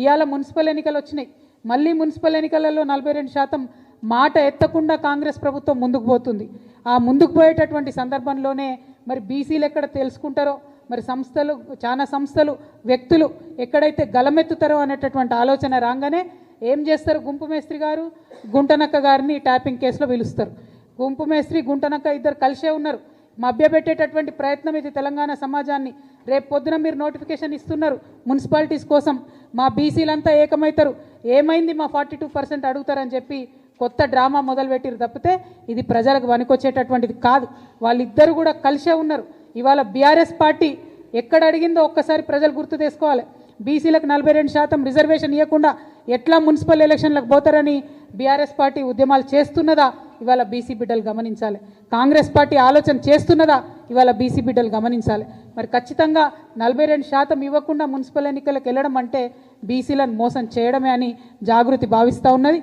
ఇవాళ మున్సిపల్ ఎన్నికలు వచ్చినాయి. మళ్ళీ మున్సిపల్ ఎన్నికలలో 42% మాట ఎత్తకుండా కాంగ్రెస్ ప్రభుత్వం ముందుకు పోతుంది. ఆ ముందుకు పోయేటటువంటి సందర్భంలోనే మరి బీసీలు ఎక్కడ తెలుసుకుంటారో, మరి సంస్థలు, చాలా సంస్థలు, వ్యక్తులు ఎక్కడైతే గలమెత్తుతారో అనేటటువంటి ఆలోచన రాగానే ఏం చేస్తారు, గుంపు మేస్త్రి గారు గుంటనక్క గారిని ట్యాపింగ్ కేసులో పిలుస్తారు. గుంపు మేస్త్రి గుంటనక్క ఇద్దరు కలిసే ఉన్నారు. మభ్యపెట్టేటటువంటి ప్రయత్నం ఇది తెలంగాణ సమాజాన్ని. రేపు పొద్దున మీరు నోటిఫికేషన్ ఇస్తున్నారు మున్సిపాలిటీస్ కోసం, మా బీసీలంతా ఏకమవుతారు, ఏమైంది మా 42% అడుగుతారని చెప్పి కొత్త డ్రామా మొదలుపెట్టిరు తప్పితే ఇది ప్రజలకు వనికొచ్చేటటువంటిది కాదు. వాళ్ళిద్దరు కూడా కలిసే ఉన్నారు. ఇవాళ బీఆర్ఎస్ పార్టీ ఎక్కడ అడిగిందో ఒక్కసారి ప్రజలు గుర్తు చేసుకోవాలి. బీసీలకు 42% రిజర్వేషన్ ఇవ్వకుండా ఎట్లా మున్సిపల్ ఎలక్షన్లకు పోతారని బీఆర్ఎస్ పార్టీ ఉద్యమాలు చేస్తున్నదా ఇవాళ బీసీ బిడ్డలు గమనించాలి. కాంగ్రెస్ పార్టీ ఆలోచన చేస్తున్నదా ఇవాళ బీసీ బిడ్డలు గమనించాలి. మరి ఖచ్చితంగా 42% ఇవ్వకుండా మున్సిపల్ ఎన్నికలకు వెళ్ళడం అంటే బీసీలను మోసం చేయడమే అని జాగృతి భావిస్తూ ఉన్నది.